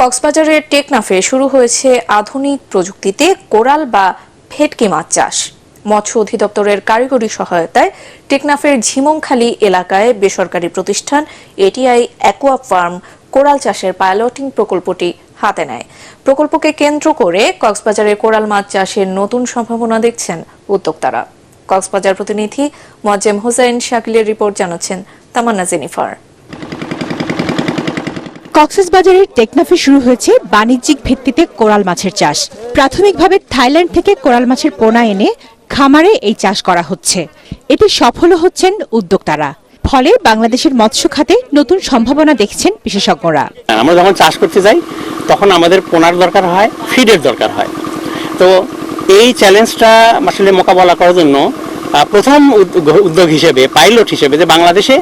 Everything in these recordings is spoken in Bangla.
কক্সবাজারের টেকনাফে শুরু হয়েছে আধুনিক প্রযুক্তিতে কোরাল বা ভেটকি মাছ চাষ। মৎস্য অধিদপ্তরের কারিগরি সহায়তায় টেকনাফের ঝিমংখালী এলাকায় বেসরকারি প্রতিষ্ঠান এটিআই অ্যাকোয়া ফার্ম কোরাল চাষের পাইলটিং প্রকল্পটি হাতে নেয়। প্রকল্পকে কেন্দ্র করে কক্সবাজারে কোরাল মাছ চাষের নতুন সম্ভাবনা দেখছেন উদ্যোক্তারা। কক্সবাজার প্রতিনিধি মোয়াজ্জেম হোসেন শাকিলের রিপোর্ট জানাচ্ছেন তামান্না জেনিফার। কক্সবাজারের টেকনাফে শুরু হয়েছে বাণিজ্যিক ভিত্তিতে কোরাল মাছের চাষ। প্রাথমিকভাবে থাইল্যান্ড থেকে কোরাল মাছের পোনা এনে খামারে এই চাষ করা হচ্ছে। এতে সফল হচ্ছেন উদ্যোক্তারা। ফলে বাংলাদেশের মৎস্য খাতে নতুন সম্ভাবনা দেখছেন বিশেষজ্ঞরা। আমরা যখন চাষ করতে যাই তখন আমাদের পোনার দরকার হয়, ফিডের দরকার হয়। তো এই চ্যালেঞ্জটা আসলে মোকাবেলা করার জন্য প্রথম উদ্যোগ হিসেবে পাইলট হিসেবে যে বাংলাদেশে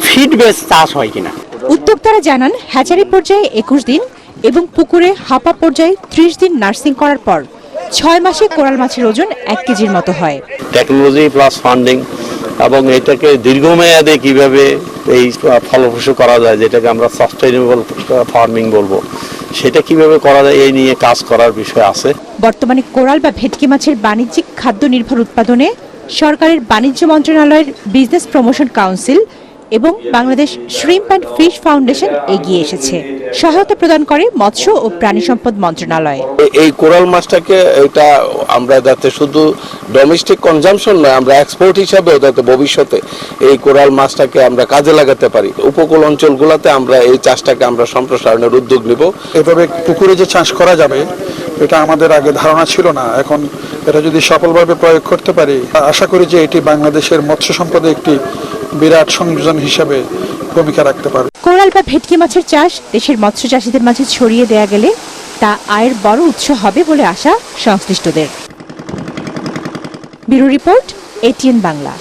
ফিড বেস চাষ হয় কিনা। উদ্যোক্তারা জানান হ্যাচারি পর্যায়ে 21 দিন এবং পুকুরে হাপা পর্যায়ে 30 দিন নার্সিং করার পর 6 মাসে কোরাল মাছের ওজন 1 কেজির মতো হয়। টেকনোলজি প্লাস ফান্ডিং এবং এটাকে দীর্ঘমেয়াদে কিভাবে এই ফলপ্রসূ করা যায়, যেটাকে আমরা সাস্টেইনেবল ফার্মিং বলবো, সেটা কিভাবে করা যায় এই নিয়ে কাজ করার বিষয় আছে। বর্তমানে কোরাল বা ভেটকি মাছের বাণিজ্যিক খাদ্য নির্ভর উৎপাদনে সরকারের বাণিজ্য মন্ত্রণালয়ের বিজনেস প্রমোশন কাউন্সিল এবং Bangladesh shrimp and fish foundation এগিয়ে এসেছে। সহায়তা প্রদান করে মৎস্য ও প্রাণী সম্পদ মন্ত্রণালয়। এই কোরাল মাছটাকে এটা আমরা যাতে শুধু ডোমেস্টিক কনজাম্পশন নয়, আমরা এক্সপোর্ট হিসাবেও যাতে ভবিষ্যতে এই কোরাল মাছটাকে আমরা কাজে লাগাতে পারি। উপকূল অঞ্চলগুলোতে আমরা এই চাষটাকে আমরা সম্প্রসারণের উদ্যোগ নিব। এভাবে পুকুরে যে চাষ করা যাবে এটা আমাদের আগে ধারণা ছিল না। এখন এটা যদি সফলভাবে প্রয়োগ করতে পারি, আশা করি যে এটি বাংলাদেশের মৎস্য সম্পদে একটি বিরাট সংযোজন হিসেবে ভূমিকা রাখতে পারবে। কোরাল বা ভেটকি মাছের চাষ দেশের মৎস্য চাষীদের মাঝে ছড়িয়ে দেয়া গেলে তা আয়ের বড় উৎস হবে বলে আশা সংশ্লিষ্টদের। Bureau report, ATN Bangla.